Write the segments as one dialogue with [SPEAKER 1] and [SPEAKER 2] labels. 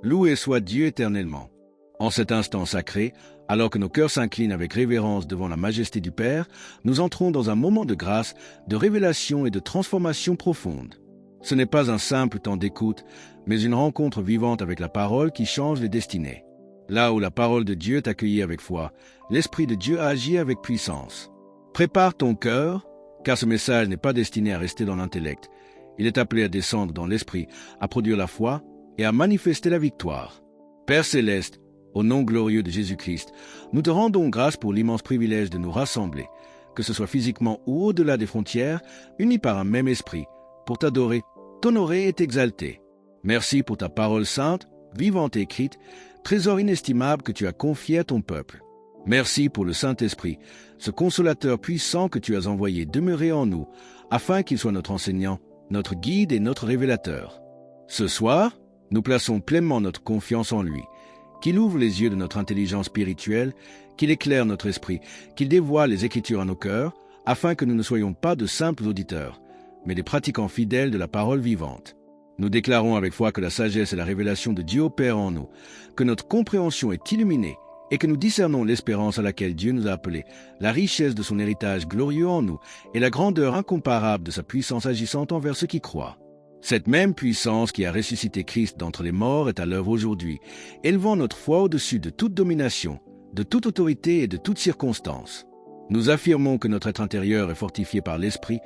[SPEAKER 1] Loué soit Dieu éternellement. En cet instant sacré, alors que nos cœurs s'inclinent avec révérence devant la majesté du Père, nous entrons dans un moment de grâce, de révélation et de transformation profonde. Ce n'est pas un simple temps d'écoute, mais une rencontre vivante avec la parole qui change les destinées. Là où la parole de Dieu est accueillie avec foi, l'Esprit de Dieu agit avec puissance. Prépare ton cœur, car ce message n'est pas destiné à rester dans l'intellect. Il est appelé à descendre dans l'Esprit, à produire la foi et à manifester la victoire. Père céleste, au nom glorieux de Jésus-Christ, nous te rendons grâce pour l'immense privilège de nous rassembler, que ce soit physiquement ou au-delà des frontières, unis par un même esprit, pour t'adorer, t'honorer et t'exalter. Merci pour ta parole sainte, vivante et écrite, trésor inestimable que tu as confié à ton peuple. Merci pour le Saint-Esprit, ce consolateur puissant que tu as envoyé demeurer en nous, afin qu'il soit notre enseignant, notre guide et notre révélateur. Ce soir, nous plaçons pleinement notre confiance en lui, qu'il ouvre les yeux de notre intelligence spirituelle, qu'il éclaire notre esprit, qu'il dévoile les Écritures à nos cœurs, afin que nous ne soyons pas de simples auditeurs, mais des pratiquants fidèles de la parole vivante. Nous déclarons avec foi que la sagesse et la révélation de Dieu opèrent en nous, que notre compréhension est illuminée et que nous discernons l'espérance à laquelle Dieu nous a appelés, la richesse de son héritage glorieux en nous et la grandeur incomparable de sa puissance agissante envers ceux qui croient. Cette même puissance qui a ressuscité Christ d'entre les morts est à l'œuvre aujourd'hui, élevant notre foi au-dessus de toute domination, de toute autorité et de toute circonstance. Nous affirmons que notre être intérieur est fortifié par l'Esprit,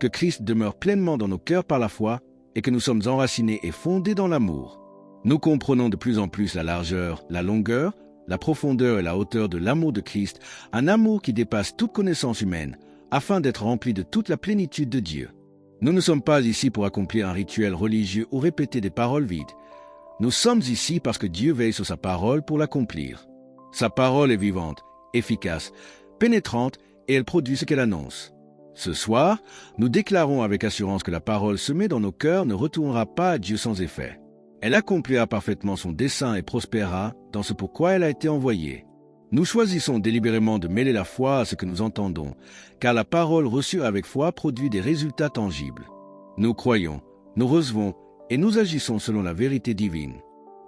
[SPEAKER 1] que Christ demeure pleinement dans nos cœurs par la foi et que nous sommes enracinés et fondés dans l'amour. Nous comprenons de plus en plus la largeur, la longueur, la profondeur et la hauteur de l'amour de Christ, un amour qui dépasse toute connaissance humaine, afin d'être rempli de toute la plénitude de Dieu. Nous ne sommes pas ici pour accomplir un rituel religieux ou répéter des paroles vides. Nous sommes ici parce que Dieu veille sur sa parole pour l'accomplir. Sa parole est vivante, efficace, pénétrante et elle produit ce qu'elle annonce. Ce soir, nous déclarons avec assurance que la parole semée dans nos cœurs ne retournera pas à Dieu sans effet. Elle accomplira parfaitement son dessein et prospérera dans ce pourquoi elle a été envoyée. Nous choisissons délibérément de mêler la foi à ce que nous entendons, car la parole reçue avec foi produit des résultats tangibles. Nous croyons, nous recevons et nous agissons selon la vérité divine.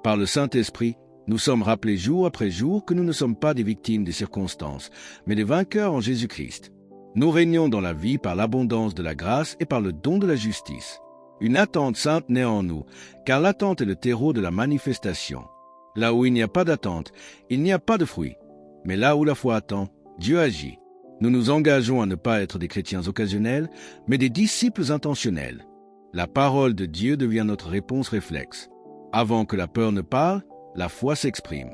[SPEAKER 1] Par le Saint-Esprit, nous sommes rappelés jour après jour que nous ne sommes pas des victimes des circonstances, mais des vainqueurs en Jésus-Christ. Nous régnons dans la vie par l'abondance de la grâce et par le don de la justice. Une attente sainte naît en nous, car l'attente est le terreau de la manifestation. Là où il n'y a pas d'attente, il n'y a pas de fruit. Mais là où la foi attend, Dieu agit. Nous nous engageons à ne pas être des chrétiens occasionnels, mais des disciples intentionnels. La parole de Dieu devient notre réponse réflexe. Avant que la peur ne parle, la foi s'exprime.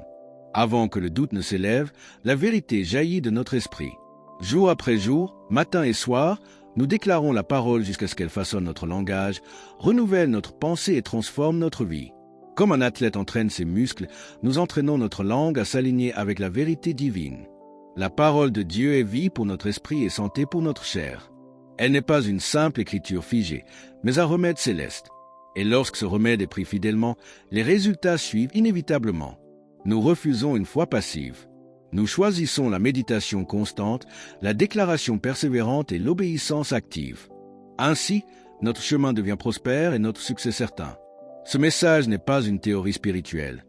[SPEAKER 1] Avant que le doute ne s'élève, la vérité jaillit de notre esprit. Jour après jour, matin et soir, nous déclarons la parole jusqu'à ce qu'elle façonne notre langage, renouvelle notre pensée et transforme notre vie. Comme un athlète entraîne ses muscles, nous entraînons notre langue à s'aligner avec la vérité divine. La parole de Dieu est vie pour notre esprit et santé pour notre chair. Elle n'est pas une simple écriture figée, mais un remède céleste. Et lorsque ce remède est pris fidèlement, les résultats suivent inévitablement. Nous refusons une foi passive. Nous choisissons la méditation constante, la déclaration persévérante et l'obéissance active. Ainsi, notre chemin devient prospère et notre succès certain. Ce message n'est pas une théorie spirituelle.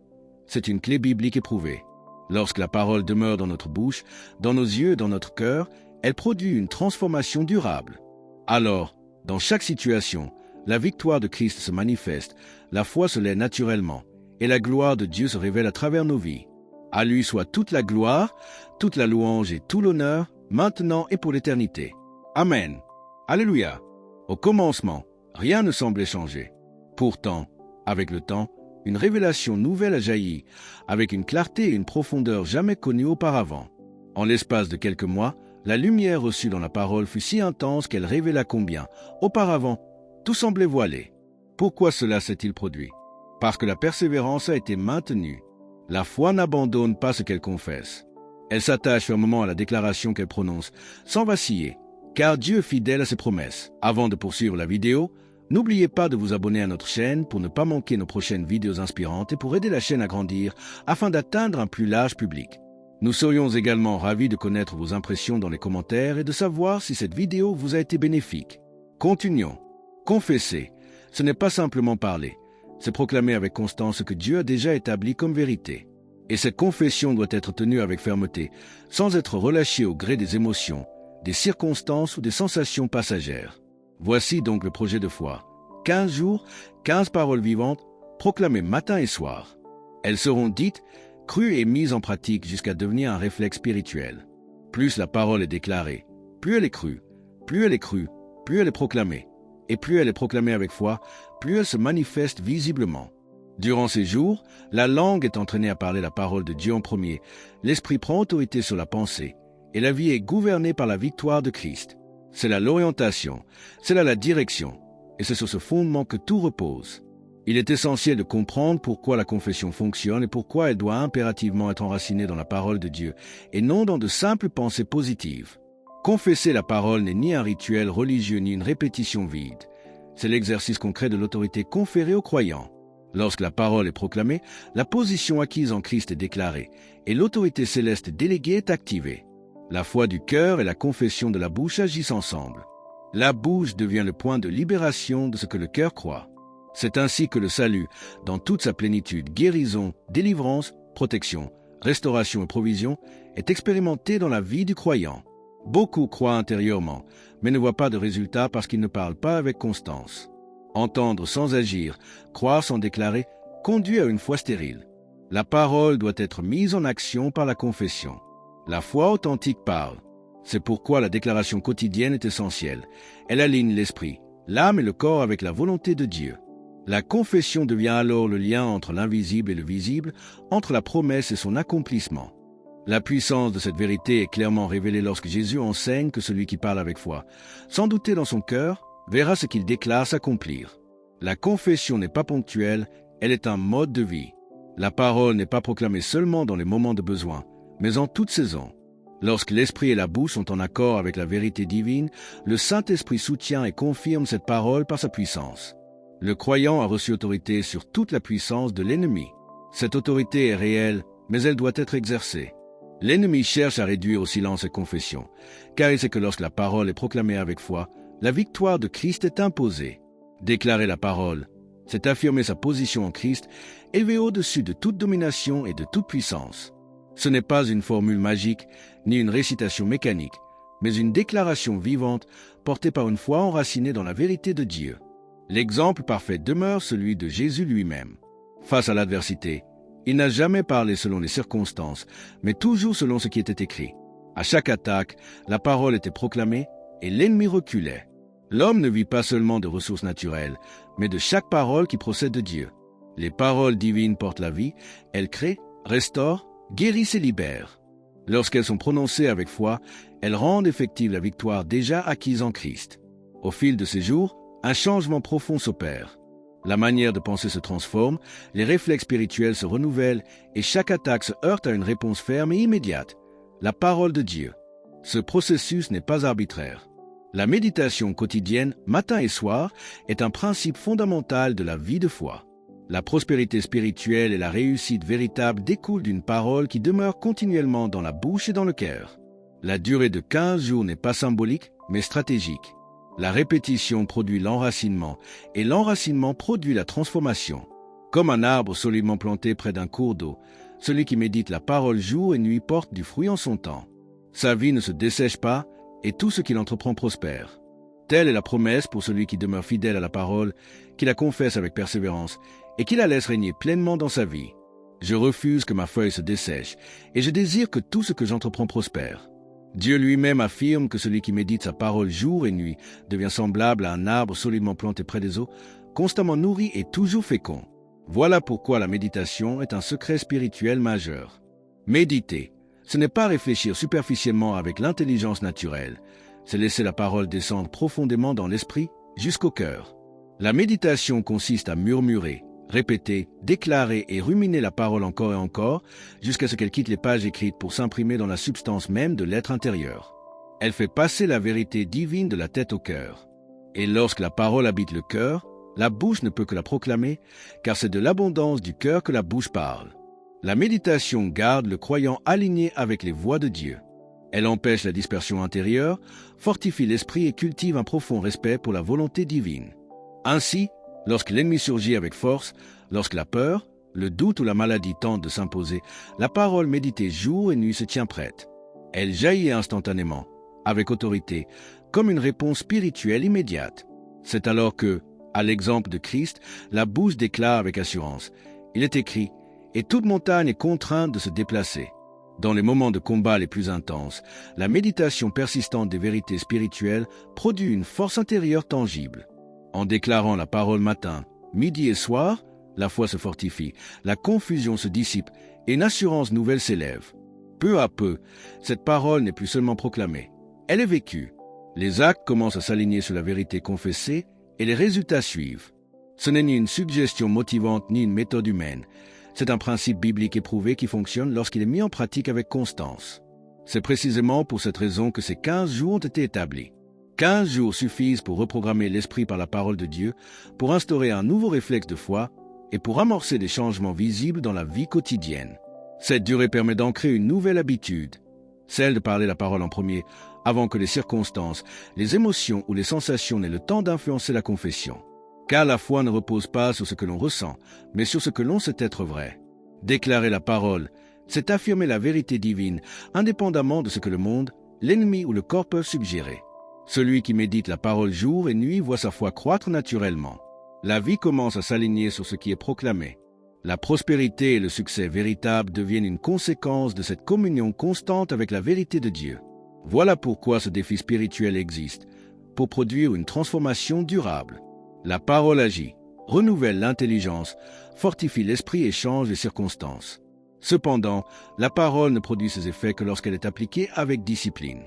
[SPEAKER 1] C'est une clé biblique éprouvée. Lorsque la parole demeure dans notre bouche, dans nos yeux et dans notre cœur, elle produit une transformation durable. Alors, dans chaque situation, la victoire de Christ se manifeste, la foi se lève naturellement, et la gloire de Dieu se révèle à travers nos vies. À lui soit toute la gloire, toute la louange et tout l'honneur, maintenant et pour l'éternité. Amen. Alléluia. Au commencement, rien ne semblait changer. Pourtant, avec le temps, une révélation nouvelle a jailli, avec une clarté et une profondeur jamais connues auparavant. En l'espace de quelques mois, la lumière reçue dans la parole fut si intense qu'elle révéla combien, auparavant, tout semblait voilé. Pourquoi cela s'est-il produit? Parce que la persévérance a été maintenue. La foi n'abandonne pas ce qu'elle confesse. Elle s'attache fermement à la déclaration qu'elle prononce, sans vaciller, car Dieu est fidèle à ses promesses. Avant de poursuivre la vidéo, n'oubliez pas de vous abonner à notre chaîne pour ne pas manquer nos prochaines vidéos inspirantes et pour aider la chaîne à grandir afin d'atteindre un plus large public. Nous serions également ravis de connaître vos impressions dans les commentaires et de savoir si cette vidéo vous a été bénéfique. Continuons. Confesser, ce n'est pas simplement parler, c'est proclamer avec constance ce que Dieu a déjà établi comme vérité. Et cette confession doit être tenue avec fermeté, sans être relâchée au gré des émotions, des circonstances ou des sensations passagères. Voici donc le projet de foi. 15 jours, 15 paroles vivantes, proclamées matin et soir. Elles seront dites, crues et mises en pratique jusqu'à devenir un réflexe spirituel. Plus la parole est déclarée, plus elle est crue, plus elle est crue, plus elle est proclamée. Et plus elle est proclamée avec foi, plus elle se manifeste visiblement. Durant ces jours, la langue est entraînée à parler la parole de Dieu en premier, l'esprit prend autorité sur la pensée, et la vie est gouvernée par la victoire de Christ. C'est là l'orientation, c'est là la direction, et c'est sur ce fondement que tout repose. Il est essentiel de comprendre pourquoi la confession fonctionne et pourquoi elle doit impérativement être enracinée dans la parole de Dieu, et non dans de simples pensées positives. Confesser la parole n'est ni un rituel religieux ni une répétition vide. C'est l'exercice concret de l'autorité conférée aux croyants. Lorsque la parole est proclamée, la position acquise en Christ est déclarée et l'autorité céleste déléguée est activée. La foi du cœur et la confession de la bouche agissent ensemble. La bouche devient le point de libération de ce que le cœur croit. C'est ainsi que le salut, dans toute sa plénitude, guérison, délivrance, protection, restauration et provision, est expérimenté dans la vie du croyant. Beaucoup croient intérieurement, mais ne voient pas de résultats parce qu'ils ne parlent pas avec constance. Entendre sans agir, croire sans déclarer, conduit à une foi stérile. La parole doit être mise en action par la confession. La foi authentique parle. C'est pourquoi la déclaration quotidienne est essentielle. Elle aligne l'esprit, l'âme et le corps avec la volonté de Dieu. La confession devient alors le lien entre l'invisible et le visible, entre la promesse et son accomplissement. La puissance de cette vérité est clairement révélée lorsque Jésus enseigne que celui qui parle avec foi, sans douter dans son cœur, verra ce qu'il déclare s'accomplir. La confession n'est pas ponctuelle, elle est un mode de vie. La parole n'est pas proclamée seulement dans les moments de besoin, mais en toute saison. Lorsque l'esprit et la bouche sont en accord avec la vérité divine, le Saint-Esprit soutient et confirme cette parole par sa puissance. Le croyant a reçu autorité sur toute la puissance de l'ennemi. Cette autorité est réelle, mais elle doit être exercée. L'ennemi cherche à réduire au silence cette confession, car il sait que lorsque la parole est proclamée avec foi, la victoire de Christ est imposée. Déclarer la parole, c'est affirmer sa position en Christ, élevé au-dessus de toute domination et de toute puissance. Ce n'est pas une formule magique, ni une récitation mécanique, mais une déclaration vivante portée par une foi enracinée dans la vérité de Dieu. L'exemple parfait demeure celui de Jésus lui-même. Face à l'adversité, il n'a jamais parlé selon les circonstances, mais toujours selon ce qui était écrit. À chaque attaque, la parole était proclamée et l'ennemi reculait. L'homme ne vit pas seulement de ressources naturelles, mais de chaque parole qui procède de Dieu. Les paroles divines portent la vie, elles créent, restaurent, guérissent et libèrent. Lorsqu'elles sont prononcées avec foi, elles rendent effective la victoire déjà acquise en Christ. Au fil de ces jours, un changement profond s'opère. La manière de penser se transforme, les réflexes spirituels se renouvellent et chaque attaque se heurte à une réponse ferme et immédiate, la parole de Dieu. Ce processus n'est pas arbitraire. La méditation quotidienne, matin et soir, est un principe fondamental de la vie de foi. La prospérité spirituelle et la réussite véritable découlent d'une parole qui demeure continuellement dans la bouche et dans le cœur. La durée de 15 jours n'est pas symbolique, mais stratégique. La répétition produit l'enracinement, et l'enracinement produit la transformation. Comme un arbre solidement planté près d'un cours d'eau, celui qui médite la parole jour et nuit porte du fruit en son temps. Sa vie ne se dessèche pas, et tout ce qu'il entreprend prospère. Telle est la promesse pour celui qui demeure fidèle à la parole, qui la confesse avec persévérance, et qui la laisse régner pleinement dans sa vie. Je refuse que ma feuille se dessèche, et je désire que tout ce que j'entreprends prospère. Dieu lui-même affirme que celui qui médite sa parole jour et nuit devient semblable à un arbre solidement planté près des eaux, constamment nourri et toujours fécond. Voilà pourquoi la méditation est un secret spirituel majeur. Méditer, ce n'est pas réfléchir superficiellement avec l'intelligence naturelle, c'est laisser la parole descendre profondément dans l'esprit jusqu'au cœur. La méditation consiste à murmurer, répéter, déclarer et ruminer la parole encore et encore, jusqu'à ce qu'elle quitte les pages écrites pour s'imprimer dans la substance même de l'être intérieur. Elle fait passer la vérité divine de la tête au cœur. Et lorsque la parole habite le cœur, la bouche ne peut que la proclamer, car c'est de l'abondance du cœur que la bouche parle. La méditation garde le croyant aligné avec les voies de Dieu. Elle empêche la dispersion intérieure, fortifie l'esprit et cultive un profond respect pour la volonté divine. Ainsi, Lorsque l'ennemi surgit avec force, lorsque la peur, le doute ou la maladie tentent de s'imposer, la parole méditée jour et nuit se tient prête. Elle jaillit instantanément, avec autorité, comme une réponse spirituelle immédiate. C'est alors que, à l'exemple de Christ, la bouche déclare avec assurance. Il est écrit « Et toute montagne est contrainte de se déplacer ». Dans les moments de combat les plus intenses, la méditation persistante des vérités spirituelles produit une force intérieure tangible. En déclarant la parole matin, midi et soir, la foi se fortifie, la confusion se dissipe et une assurance nouvelle s'élève. Peu à peu, cette parole n'est plus seulement proclamée, elle est vécue. Les actes commencent à s'aligner sur la vérité confessée et les résultats suivent. Ce n'est ni une suggestion motivante ni une méthode humaine. C'est un principe biblique éprouvé qui fonctionne lorsqu'il est mis en pratique avec constance. C'est précisément pour cette raison que ces 15 jours ont été établis. 15 jours suffisent pour reprogrammer l'esprit par la parole de Dieu, pour instaurer un nouveau réflexe de foi et pour amorcer des changements visibles dans la vie quotidienne. Cette durée permet d'ancrer une nouvelle habitude, celle de parler la parole en premier, avant que les circonstances, les émotions ou les sensations n'aient le temps d'influencer la confession. Car la foi ne repose pas sur ce que l'on ressent, mais sur ce que l'on sait être vrai. Déclarer la parole, c'est affirmer la vérité divine, indépendamment de ce que le monde, l'ennemi ou le corps peuvent suggérer. Celui qui médite la parole jour et nuit voit sa foi croître naturellement. La vie commence à s'aligner sur ce qui est proclamé. La prospérité et le succès véritable deviennent une conséquence de cette communion constante avec la vérité de Dieu. Voilà pourquoi ce défi spirituel existe, pour produire une transformation durable. La parole agit, renouvelle l'intelligence, fortifie l'esprit et change les circonstances. Cependant, la parole ne produit ses effets que lorsqu'elle est appliquée avec discipline.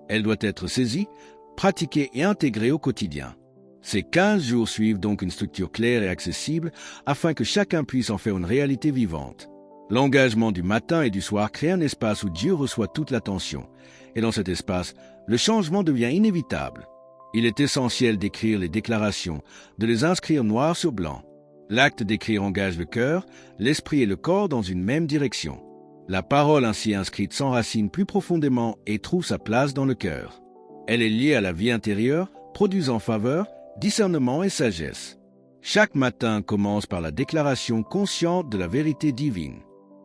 [SPEAKER 1] Elle doit être saisie, pratiquée et intégrée au quotidien. Ces 15 jours suivent donc une structure claire et accessible afin que chacun puisse en faire une réalité vivante. L'engagement du matin et du soir crée un espace où Dieu reçoit toute l'attention. Et dans cet espace, le changement devient inévitable. Il est essentiel d'écrire les déclarations, de les inscrire noir sur blanc. L'acte d'écrire engage le cœur, l'esprit et le corps dans une même direction. La parole ainsi inscrite s'enracine plus profondément et trouve sa place dans le cœur. Elle est liée à la vie intérieure, produisant faveur, discernement et sagesse. Chaque matin commence par la déclaration consciente de la vérité divine.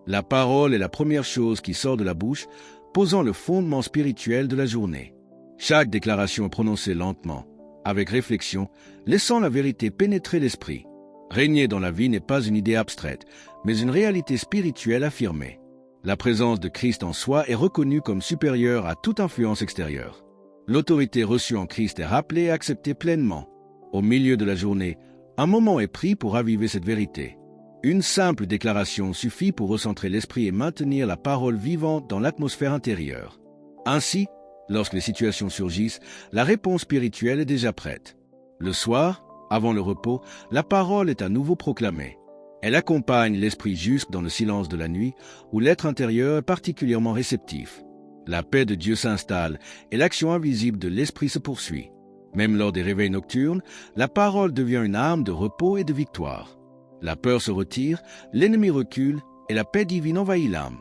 [SPEAKER 1] La parole est la première chose qui sort de la bouche, posant le fondement spirituel de la journée. Chaque déclaration est prononcée lentement, avec réflexion, laissant la vérité pénétrer l'esprit. Régner dans la vie n'est pas une idée abstraite, mais une réalité spirituelle affirmée. La présence de Christ en soi est reconnue comme supérieure à toute influence extérieure. L'autorité reçue en Christ est rappelée et acceptée pleinement. Au milieu de la journée, un moment est pris pour raviver cette vérité. Une simple déclaration suffit pour recentrer l'esprit et maintenir la parole vivante dans l'atmosphère intérieure. Ainsi, lorsque les situations surgissent, la réponse spirituelle est déjà prête. Le soir, avant le repos, la parole est à nouveau proclamée. Elle accompagne l'esprit jusque dans le silence de la nuit, où l'être intérieur est particulièrement réceptif. La paix de Dieu s'installe et l'action invisible de l'esprit se poursuit. Même lors des réveils nocturnes, la parole devient une arme de repos et de victoire. La peur se retire, l'ennemi recule et la paix divine envahit l'âme.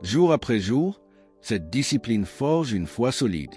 [SPEAKER 1] Jour après jour, cette discipline forge une foi solide.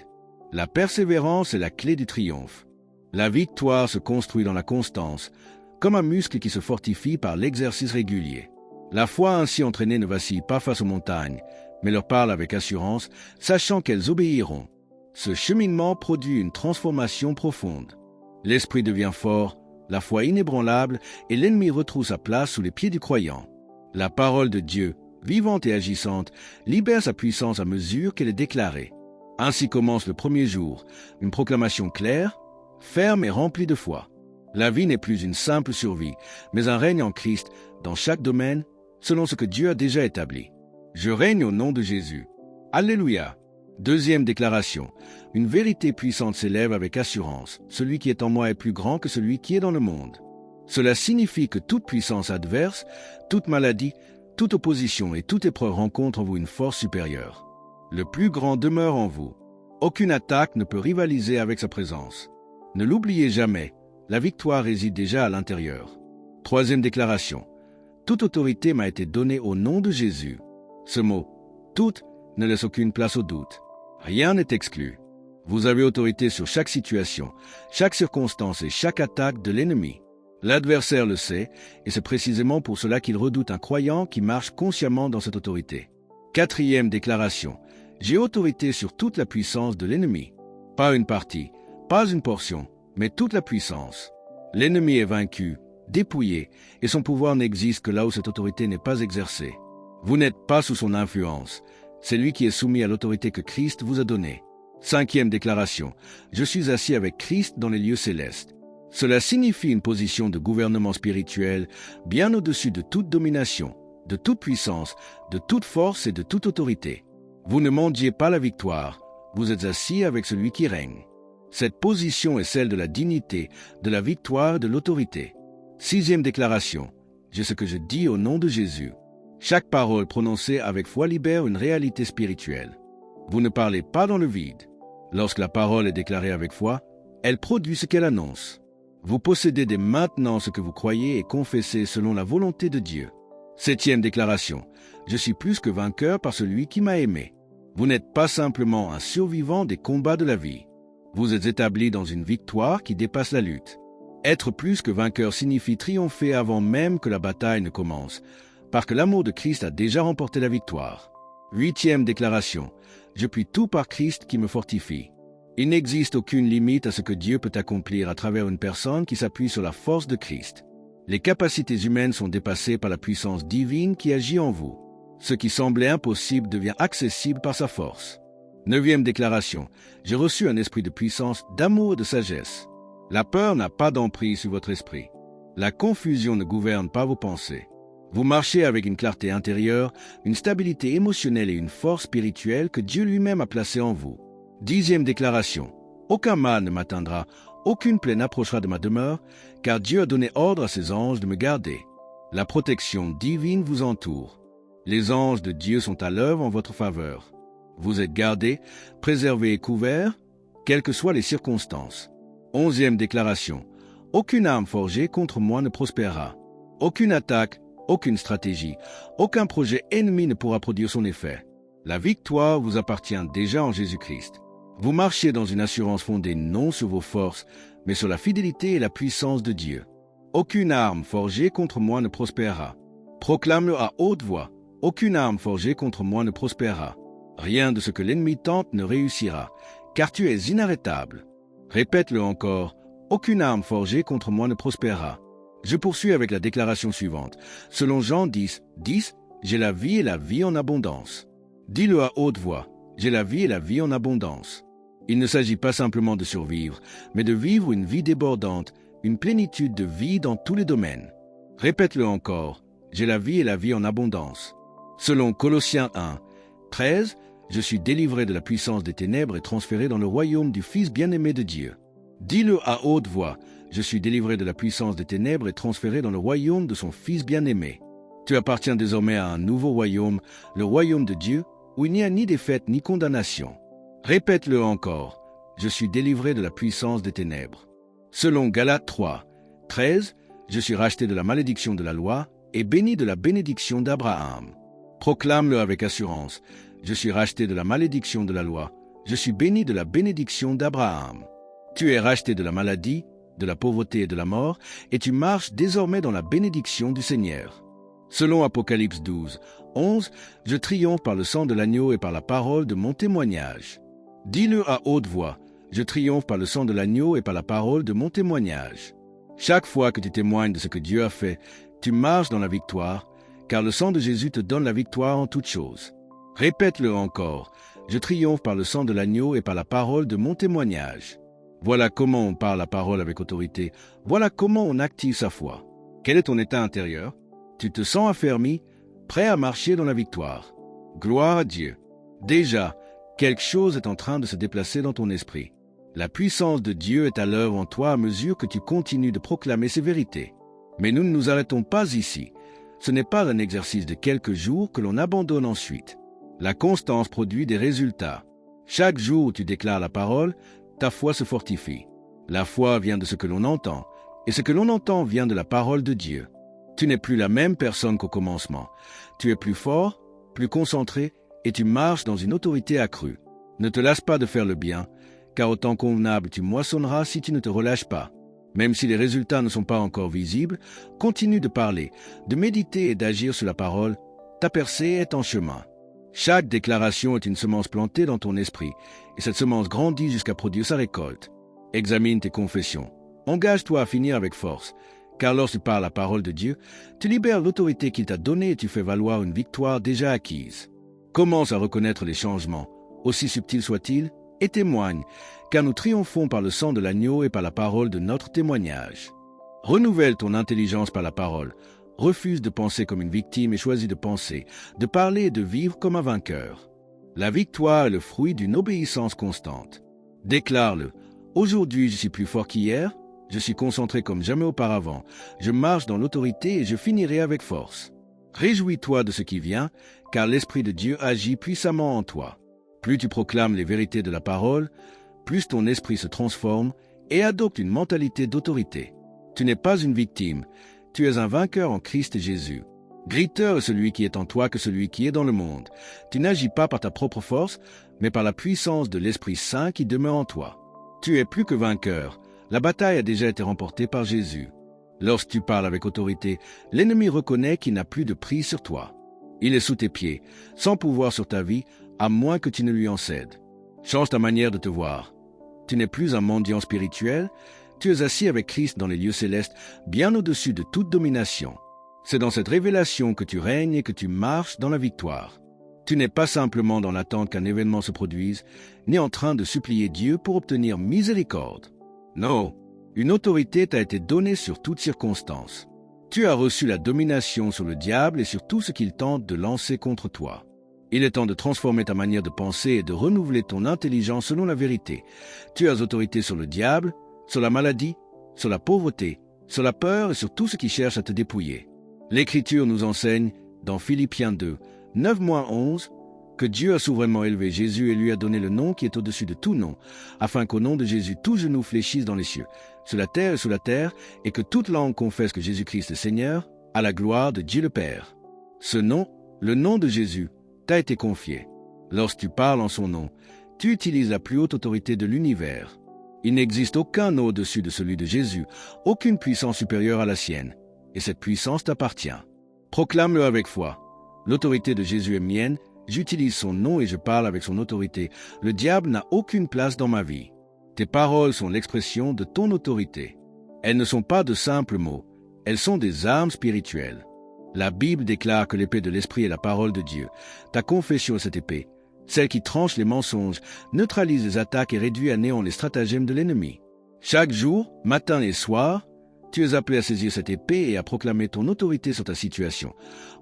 [SPEAKER 1] La persévérance est la clé du triomphe. La victoire se construit dans la constance, comme un muscle qui se fortifie par l'exercice régulier. La foi ainsi entraînée ne vacille pas face aux montagnes, mais leur parle avec assurance, sachant qu'elles obéiront. Ce cheminement produit une transformation profonde. L'esprit devient fort, la foi inébranlable, et l'ennemi retrouve sa place sous les pieds du croyant. La parole de Dieu, vivante et agissante, libère sa puissance à mesure qu'elle est déclarée. Ainsi commence le premier jour, une proclamation claire, ferme et remplie de foi. La vie n'est plus une simple survie, mais un règne en Christ dans chaque domaine, selon ce que Dieu a déjà établi. Je règne au nom de Jésus. Alléluia. Deuxième déclaration. Une vérité puissante s'élève avec assurance. Celui qui est en moi est plus grand que celui qui est dans le monde. Cela signifie que toute puissance adverse, toute maladie, toute opposition et toute épreuve rencontrent en vous une force supérieure. Le plus grand demeure en vous. Aucune attaque ne peut rivaliser avec sa présence. Ne l'oubliez jamais, la victoire réside déjà à l'intérieur. Troisième déclaration. Toute autorité m'a été donnée au nom de Jésus. Ce mot, toute, ne laisse aucune place au doute. Rien n'est exclu. Vous avez autorité sur chaque situation, chaque circonstance et chaque attaque de l'ennemi. L'adversaire le sait, et c'est précisément pour cela qu'il redoute un croyant qui marche consciemment dans cette autorité. Quatrième déclaration. J'ai autorité sur toute la puissance de l'ennemi. Pas une partie, pas une portion, mais toute la puissance. L'ennemi est vaincu, dépouillé, et son pouvoir n'existe que là où cette autorité n'est pas exercée. Vous n'êtes pas sous son influence. C'est lui qui est soumis à l'autorité que Christ vous a donnée. Cinquième déclaration. Je suis assis avec Christ dans les lieux célestes. Cela signifie une position de gouvernement spirituel bien au-dessus de toute domination, de toute puissance, de toute force et de toute autorité. Vous ne mendiez pas la victoire, vous êtes assis avec celui qui règne. Cette position est celle de la dignité, de la victoire et de l'autorité. Sixième déclaration. J'ai ce que je dis au nom de Jésus. Chaque parole prononcée avec foi libère une réalité spirituelle. Vous ne parlez pas dans le vide. Lorsque la parole est déclarée avec foi, elle produit ce qu'elle annonce. Vous possédez dès maintenant ce que vous croyez et confessez selon la volonté de Dieu. Septième déclaration. Je suis plus que vainqueur par celui qui m'a aimé. Vous n'êtes pas simplement un survivant des combats de la vie. Vous êtes établi dans une victoire qui dépasse la lutte. Être plus que vainqueur signifie triompher avant même que la bataille ne commence, parce que l'amour de Christ a déjà remporté la victoire. Huitième déclaration. Je puis tout par Christ qui me fortifie. Il n'existe aucune limite à ce que Dieu peut accomplir à travers une personne qui s'appuie sur la force de Christ. Les capacités humaines sont dépassées par la puissance divine qui agit en vous. Ce qui semblait impossible devient accessible par sa force. Neuvième déclaration. J'ai reçu un esprit de puissance, d'amour et de sagesse. La peur n'a pas d'emprise sur votre esprit. La confusion ne gouverne pas vos pensées. Vous marchez avec une clarté intérieure, une stabilité émotionnelle et une force spirituelle que Dieu lui-même a placée en vous. Dixième déclaration. Aucun mal ne m'atteindra, aucune plaie n'approchera de ma demeure, car Dieu a donné ordre à ses anges de me garder. La protection divine vous entoure. Les anges de Dieu sont à l'œuvre en votre faveur. Vous êtes gardés, préservés et couverts, quelles que soient les circonstances. Onzième déclaration. Aucune arme forgée contre moi ne prospérera. Aucune attaque, aucune stratégie, aucun projet ennemi ne pourra produire son effet. La victoire vous appartient déjà en Jésus-Christ. Vous marchez dans une assurance fondée non sur vos forces, mais sur la fidélité et la puissance de Dieu. Aucune arme forgée contre moi ne prospérera. Proclame-le à haute voix. Aucune arme forgée contre moi ne prospérera. Rien de ce que l'ennemi tente ne réussira, car tu es inarrêtable. Répète-le encore. Aucune arme forgée contre moi ne prospérera. Je poursuis avec la déclaration suivante. Selon Jean 10, j'ai la vie et la vie en abondance. Dis-le à haute voix. J'ai la vie et la vie en abondance. Il ne s'agit pas simplement de survivre, mais de vivre une vie débordante, une plénitude de vie dans tous les domaines. Répète-le encore. J'ai la vie et la vie en abondance. Selon Colossiens 1, 13, je suis délivré de la puissance des ténèbres et transféré dans le royaume du Fils bien-aimé de Dieu. Dis-le à haute voix. Je suis délivré de la puissance des ténèbres et transféré dans le royaume de son Fils bien-aimé. Tu appartiens désormais à un nouveau royaume, le royaume de Dieu, où il n'y a ni défaite ni condamnation. Répète-le encore. Je suis délivré de la puissance des ténèbres. Selon Galates 3, 13, je suis racheté de la malédiction de la loi et béni de la bénédiction d'Abraham. Proclame-le avec assurance. Je suis racheté de la malédiction de la loi. Je suis béni de la bénédiction d'Abraham. Tu es racheté de la maladie, de la pauvreté et de la mort, et tu marches désormais dans la bénédiction du Seigneur. Selon Apocalypse 12, 11, je triomphe par le sang de l'agneau et par la parole de mon témoignage. Dis-le à haute voix. Je triomphe par le sang de l'agneau et par la parole de mon témoignage. Chaque fois que tu témoignes de ce que Dieu a fait, tu marches dans la victoire, car le sang de Jésus te donne la victoire en toutes choses. Répète-le encore. Je triomphe par le sang de l'agneau et par la parole de mon témoignage. Voilà comment on parle la parole avec autorité. Voilà comment on active sa foi. Quel est ton état intérieur? Tu te sens affermi, prêt à marcher dans la victoire. Gloire à Dieu. Déjà, quelque chose est en train de se déplacer dans ton esprit. La puissance de Dieu est à l'œuvre en toi à mesure que tu continues de proclamer ses vérités. Mais nous ne nous arrêtons pas ici. Ce n'est pas un exercice de quelques jours que l'on abandonne ensuite. La constance produit des résultats. Chaque jour où tu déclares la parole, ta foi se fortifie. La foi vient de ce que l'on entend, et ce que l'on entend vient de la parole de Dieu. Tu n'es plus la même personne qu'au commencement. Tu es plus fort, plus concentré, et tu marches dans une autorité accrue. Ne te lasse pas de faire le bien, car au temps convenable tu moissonneras si tu ne te relâches pas. Même si les résultats ne sont pas encore visibles, continue de parler, de méditer et d'agir sur la parole. Ta percée est en chemin. Chaque déclaration est une semence plantée dans ton esprit, et cette semence grandit jusqu'à produire sa récolte. Examine tes confessions. Engage-toi à finir avec force, car lorsque tu parles la parole de Dieu, tu libères l'autorité qu'il t'a donnée et tu fais valoir une victoire déjà acquise. Commence à reconnaître les changements, aussi subtils soient-ils, et témoigne, car nous triomphons par le sang de l'agneau et par la parole de notre témoignage. Renouvelle ton intelligence par la parole. Refuse de penser comme une victime et choisis de penser, de parler et de vivre comme un vainqueur. La victoire est le fruit d'une obéissance constante. Déclare-le. Aujourd'hui, je suis plus fort qu'hier. Je suis concentré comme jamais auparavant. Je marche dans l'autorité et je finirai avec force. Réjouis-toi de ce qui vient, car l'Esprit de Dieu agit puissamment en toi. Plus tu proclames les vérités de la parole, plus ton esprit se transforme et adopte une mentalité d'autorité. Tu n'es pas une victime, tu es un vainqueur en Christ Jésus. Greater est celui qui est en toi que celui qui est dans le monde. Tu n'agis pas par ta propre force, mais par la puissance de l'Esprit Saint qui demeure en toi. Tu es plus que vainqueur. La bataille a déjà été remportée par Jésus. Lorsque tu parles avec autorité, l'ennemi reconnaît qu'il n'a plus de prise sur toi. Il est sous tes pieds, sans pouvoir sur ta vie, à moins que tu ne lui en cèdes. Change ta manière de te voir. Tu n'es plus un mendiant spirituel, tu es assis avec Christ dans les lieux célestes, bien au-dessus de toute domination. C'est dans cette révélation que tu règnes et que tu marches dans la victoire. Tu n'es pas simplement dans l'attente qu'un événement se produise, ni en train de supplier Dieu pour obtenir miséricorde. Non, une autorité t'a été donnée sur toute circonstance. Tu as reçu la domination sur le diable et sur tout ce qu'il tente de lancer contre toi. Il est temps de transformer ta manière de penser et de renouveler ton intelligence selon la vérité. Tu as autorité sur le diable, sur la maladie, sur la pauvreté, sur la peur et sur tout ce qui cherche à te dépouiller. L'Écriture nous enseigne, dans Philippiens 2, 9-11, que Dieu a souverainement élevé Jésus et lui a donné le nom qui est au-dessus de tout nom, afin qu'au nom de Jésus tout genou fléchisse dans les cieux, sur la terre et sous la terre, et que toute langue confesse que Jésus-Christ est Seigneur, à la gloire de Dieu le Père. Ce nom, le nom de Jésus, t'a été confié. Lorsque tu parles en son nom, tu utilises la plus haute autorité de l'univers. Il n'existe aucun nom au-dessus de celui de Jésus, aucune puissance supérieure à la sienne, et cette puissance t'appartient. Proclame-le avec foi. L'autorité de Jésus est mienne, j'utilise son nom et je parle avec son autorité. Le diable n'a aucune place dans ma vie. Tes paroles sont l'expression de ton autorité. Elles ne sont pas de simples mots, elles sont des armes spirituelles. La Bible déclare que l'épée de l'Esprit est la parole de Dieu. Ta confession est cette épée, celle qui tranche les mensonges, neutralise les attaques et réduit à néant les stratagèmes de l'ennemi. Chaque jour, matin et soir, tu es appelé à saisir cette épée et à proclamer ton autorité sur ta situation,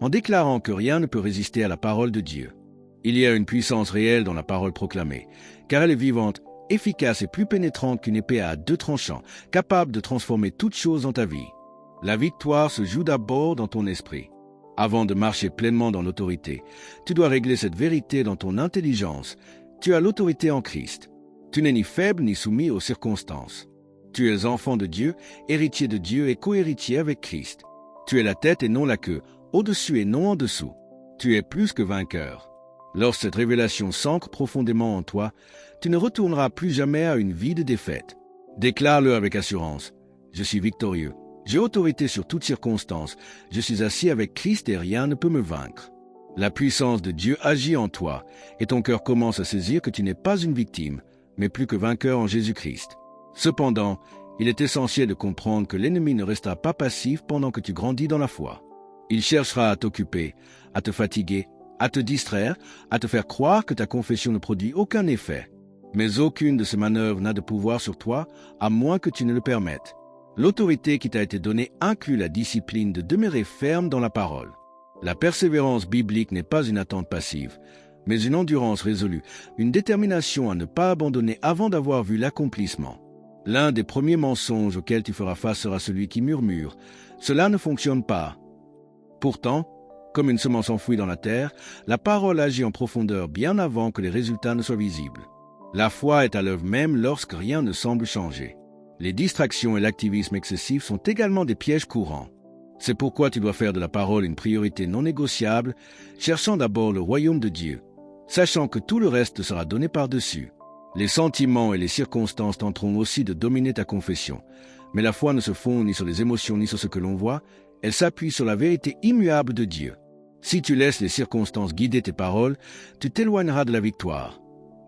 [SPEAKER 1] en déclarant que rien ne peut résister à la parole de Dieu. Il y a une puissance réelle dans la parole proclamée, car elle est vivante, efficace et plus pénétrante qu'une épée à deux tranchants, capable de transformer toute chose dans ta vie. La victoire se joue d'abord dans ton esprit. Avant de marcher pleinement dans l'autorité, tu dois régler cette vérité dans ton intelligence. Tu as l'autorité en Christ. Tu n'es ni faible ni soumis aux circonstances. Tu es enfant de Dieu, héritier de Dieu et co-héritier avec Christ. Tu es la tête et non la queue, au-dessus et non en dessous. Tu es plus que vainqueur. Lorsque cette révélation s'ancre profondément en toi, tu ne retourneras plus jamais à une vie de défaite. Déclare-le avec assurance. Je suis victorieux. J'ai autorité sur toutes circonstances. Je suis assis avec Christ et rien ne peut me vaincre. La puissance de Dieu agit en toi et ton cœur commence à saisir que tu n'es pas une victime, mais plus que vainqueur en Jésus-Christ. Cependant, il est essentiel de comprendre que l'ennemi ne restera pas passif pendant que tu grandis dans la foi. Il cherchera à t'occuper, à te fatiguer, à te distraire, à te faire croire que ta confession ne produit aucun effet. Mais aucune de ces manœuvres n'a de pouvoir sur toi, à moins que tu ne le permettes. L'autorité qui t'a été donnée inclut la discipline de demeurer ferme dans la parole. La persévérance biblique n'est pas une attente passive, mais une endurance résolue, une détermination à ne pas abandonner avant d'avoir vu l'accomplissement. L'un des premiers mensonges auxquels tu feras face sera celui qui murmure « Cela ne fonctionne pas ». Pourtant, comme une semence enfouie dans la terre, la parole agit en profondeur bien avant que les résultats ne soient visibles. La foi est à l'œuvre même lorsque rien ne semble changer. Les distractions et l'activisme excessif sont également des pièges courants. C'est pourquoi tu dois faire de la parole une priorité non négociable, cherchant d'abord le royaume de Dieu, sachant que tout le reste te sera donné par-dessus. Les sentiments et les circonstances tenteront aussi de dominer ta confession. Mais la foi ne se fonde ni sur les émotions ni sur ce que l'on voit, elle s'appuie sur la vérité immuable de Dieu. Si tu laisses les circonstances guider tes paroles, tu t'éloigneras de la victoire.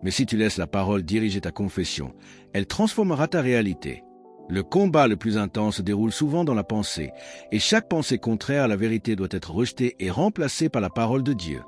[SPEAKER 1] Mais si tu laisses la parole diriger ta confession, elle transformera ta réalité. Le combat le plus intense se déroule souvent dans la pensée, et chaque pensée contraire à la vérité doit être rejetée et remplacée par la parole de Dieu.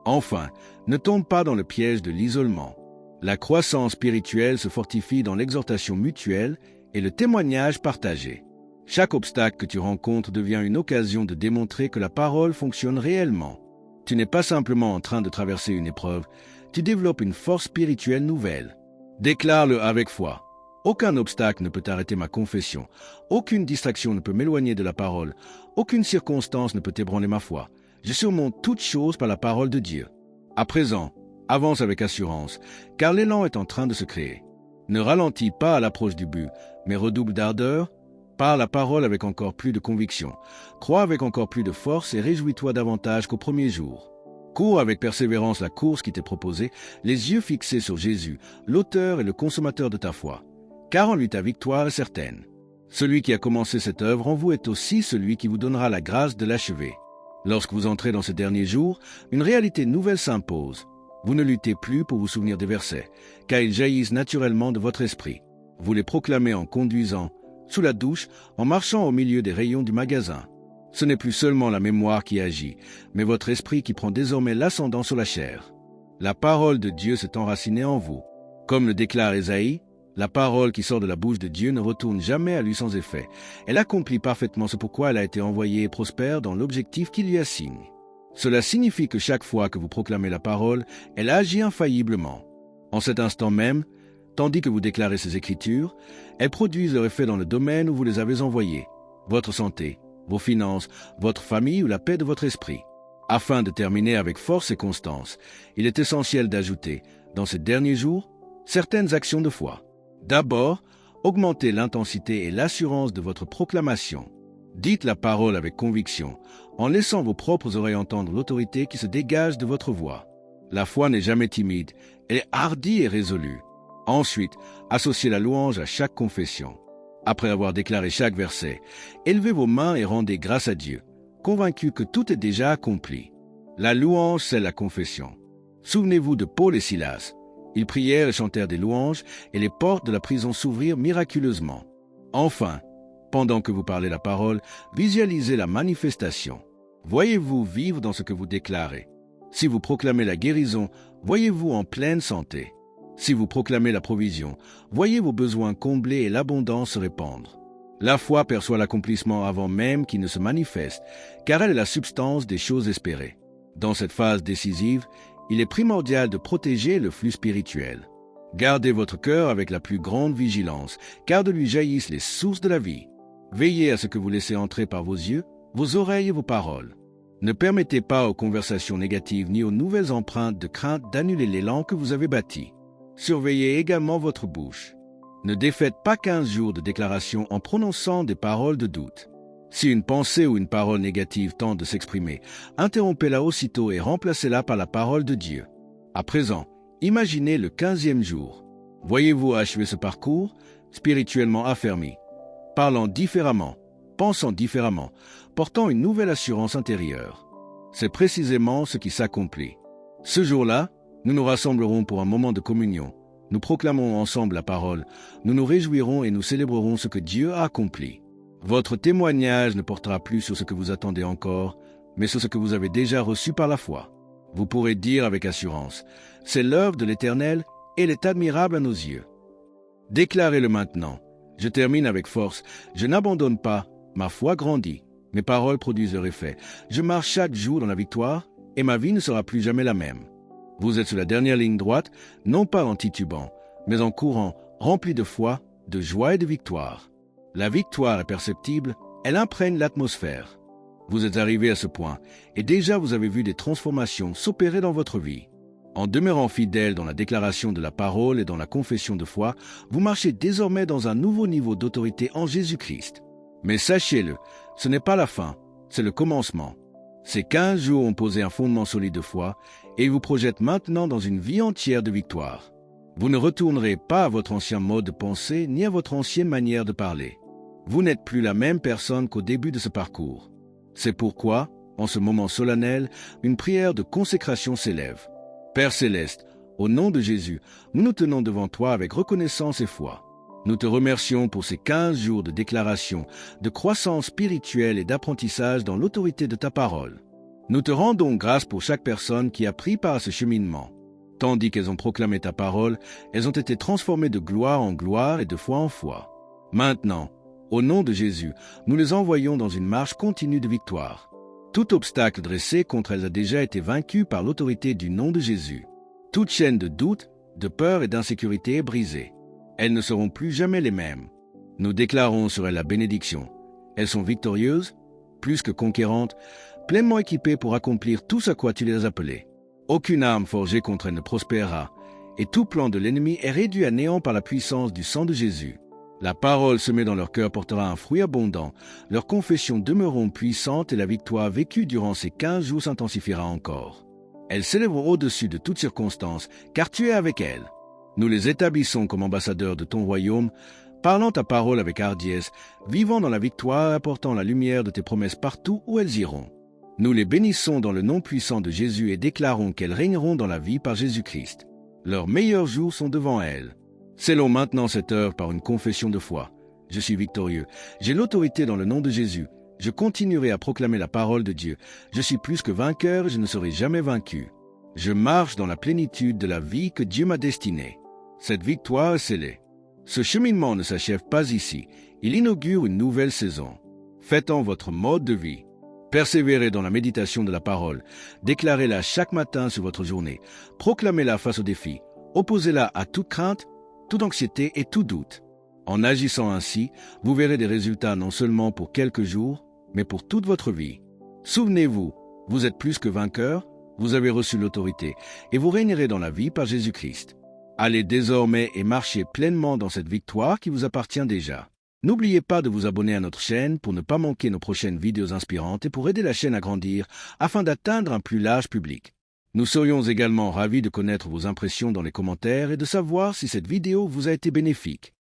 [SPEAKER 1] Enfin, ne tombe pas dans le piège de l'isolement. La croissance spirituelle se fortifie dans l'exhortation mutuelle et le témoignage partagé. Chaque obstacle que tu rencontres devient une occasion de démontrer que la parole fonctionne réellement. Tu n'es pas simplement en train de traverser une épreuve, tu développes une force spirituelle nouvelle. Déclare-le avec foi. Aucun obstacle ne peut arrêter ma confession. Aucune distraction ne peut m'éloigner de la parole. Aucune circonstance ne peut ébranler ma foi. Je surmonte toutes choses par la parole de Dieu. À présent, avance avec assurance, car l'élan est en train de se créer. Ne ralentis pas à l'approche du but, mais redouble d'ardeur. Parle la parole avec encore plus de conviction. Crois avec encore plus de force et réjouis-toi davantage qu'au premier jour. Cours avec persévérance la course qui t'est proposée, les yeux fixés sur Jésus, l'auteur et le consommateur de ta foi. Car en lui ta victoire est certaine. Celui qui a commencé cette œuvre en vous est aussi celui qui vous donnera la grâce de l'achever. Lorsque vous entrez dans ces derniers jours, une réalité nouvelle s'impose. Vous ne luttez plus pour vous souvenir des versets, car ils jaillissent naturellement de votre esprit. Vous les proclamez en conduisant, sous la douche, en marchant au milieu des rayons du magasin. Ce n'est plus seulement la mémoire qui agit, mais votre esprit qui prend désormais l'ascendant sur la chair. La parole de Dieu s'est enracinée en vous. Comme le déclare Ésaïe, la parole qui sort de la bouche de Dieu ne retourne jamais à lui sans effet. Elle accomplit parfaitement ce pourquoi elle a été envoyée et prospère dans l'objectif qu'il lui assigne. Cela signifie que chaque fois que vous proclamez la parole, elle agit infailliblement. En cet instant même, tandis que vous déclarez ces Écritures, elles produisent leur effet dans le domaine où vous les avez envoyées, votre santé, vos finances, votre famille ou la paix de votre esprit. Afin de terminer avec force et constance, il est essentiel d'ajouter, dans ces derniers jours, certaines actions de foi. D'abord, augmentez l'intensité et l'assurance de votre proclamation. Dites la parole avec conviction, en laissant vos propres oreilles entendre l'autorité qui se dégage de votre voix. La foi n'est jamais timide, elle est hardie et résolue. Ensuite, associez la louange à chaque confession. Après avoir déclaré chaque verset, élevez vos mains et rendez grâce à Dieu, convaincus que tout est déjà accompli. La louange, c'est la confession. Souvenez-vous de Paul et Silas. Ils prièrent et chantèrent des louanges, et les portes de la prison s'ouvrirent miraculeusement. Enfin, pendant que vous parlez la parole, visualisez la manifestation. Voyez-vous vivre dans ce que vous déclarez. Si vous proclamez la guérison, voyez-vous en pleine santé. Si vous proclamez la provision, voyez vos besoins comblés et l'abondance se répandre. La foi perçoit l'accomplissement avant même qu'il ne se manifeste, car elle est la substance des choses espérées. Dans cette phase décisive, il est primordial de protéger le flux spirituel. Gardez votre cœur avec la plus grande vigilance, car de lui jaillissent les sources de la vie. Veillez à ce que vous laissez entrer par vos yeux, vos oreilles et vos paroles. Ne permettez pas aux conversations négatives ni aux nouvelles empreintes de crainte d'annuler l'élan que vous avez bâti. Surveillez également votre bouche. Ne défaites pas 15 jours de déclaration en prononçant des paroles de doute. Si une pensée ou une parole négative tente de s'exprimer, interrompez-la aussitôt et remplacez-la par la parole de Dieu. À présent, imaginez le 15e jour. Voyez-vous achever ce parcours, spirituellement affermi, parlant différemment, pensant différemment, portant une nouvelle assurance intérieure. C'est précisément ce qui s'accomplit. Ce jour-là, nous nous rassemblerons pour un moment de communion. Nous proclamerons ensemble la parole, nous nous réjouirons et nous célébrerons ce que Dieu a accompli. Votre témoignage ne portera plus sur ce que vous attendez encore, mais sur ce que vous avez déjà reçu par la foi. Vous pourrez dire avec assurance, « C'est l'œuvre de l'Éternel et elle est admirable à nos yeux. » Déclarez-le maintenant. Je termine avec force. Je n'abandonne pas. Ma foi grandit. Mes paroles produisent leur effet. Je marche chaque jour dans la victoire et ma vie ne sera plus jamais la même. Vous êtes sur la dernière ligne droite, non pas en titubant, mais en courant, rempli de foi, de joie et de victoire. La victoire est perceptible, elle imprègne l'atmosphère. Vous êtes arrivé à ce point, et déjà vous avez vu des transformations s'opérer dans votre vie. En demeurant fidèle dans la déclaration de la parole et dans la confession de foi, vous marchez désormais dans un nouveau niveau d'autorité en Jésus-Christ. Mais sachez-le, ce n'est pas la fin, c'est le commencement. Ces 15 jours ont posé un fondement solide de foi, et ils vous projettent maintenant dans une vie entière de victoire. Vous ne retournerez pas à votre ancien mode de pensée ni à votre ancienne manière de parler. Vous n'êtes plus la même personne qu'au début de ce parcours. C'est pourquoi, en ce moment solennel, une prière de consécration s'élève. Père céleste, au nom de Jésus, nous nous tenons devant toi avec reconnaissance et foi. Nous te remercions pour ces 15 jours de déclaration, de croissance spirituelle et d'apprentissage dans l'autorité de ta parole. Nous te rendons grâce pour chaque personne qui a pris part à ce cheminement. Tandis qu'elles ont proclamé ta parole, elles ont été transformées de gloire en gloire et de foi en foi. Maintenant, au nom de Jésus, nous les envoyons dans une marche continue de victoire. Tout obstacle dressé contre elles a déjà été vaincu par l'autorité du nom de Jésus. Toute chaîne de doute, de peur et d'insécurité est brisée. Elles ne seront plus jamais les mêmes. Nous déclarons sur elles la bénédiction. Elles sont victorieuses, plus que conquérantes, pleinement équipées pour accomplir tout ce à quoi tu les as appelées. Aucune arme forgée contre elles ne prospérera, et tout plan de l'ennemi est réduit à néant par la puissance du sang de Jésus. La parole semée dans leur cœur portera un fruit abondant, leurs confessions demeureront puissantes et la victoire vécue durant ces 15 jours s'intensifiera encore. Elles s'élèveront au-dessus de toutes circonstances, car tu es avec elles. Nous les établissons comme ambassadeurs de ton royaume, parlant ta parole avec hardiesse, vivant dans la victoire et apportant la lumière de tes promesses partout où elles iront. Nous les bénissons dans le nom puissant de Jésus et déclarons qu'elles régneront dans la vie par Jésus-Christ. Leurs meilleurs jours sont devant elles. Scellons maintenant cette heure par une confession de foi. Je suis victorieux. J'ai l'autorité dans le nom de Jésus. Je continuerai à proclamer la parole de Dieu. Je suis plus que vainqueur et je ne serai jamais vaincu. Je marche dans la plénitude de la vie que Dieu m'a destinée. Cette victoire est scellée. Ce cheminement ne s'achève pas ici. Il inaugure une nouvelle saison. Faites-en votre mode de vie. Persévérez dans la méditation de la parole. Déclarez-la chaque matin sur votre journée. Proclamez-la face aux défis. Opposez-la à toute crainte, toute anxiété et tout doute. En agissant ainsi, vous verrez des résultats non seulement pour quelques jours, mais pour toute votre vie. Souvenez-vous, vous êtes plus que vainqueur, vous avez reçu l'autorité, et vous régnerez dans la vie par Jésus-Christ. Allez désormais et marchez pleinement dans cette victoire qui vous appartient déjà. N'oubliez pas de vous abonner à notre chaîne pour ne pas manquer nos prochaines vidéos inspirantes et pour aider la chaîne à grandir afin d'atteindre un plus large public. Nous serions également ravis de connaître vos impressions dans les commentaires et de savoir si cette vidéo vous a été bénéfique.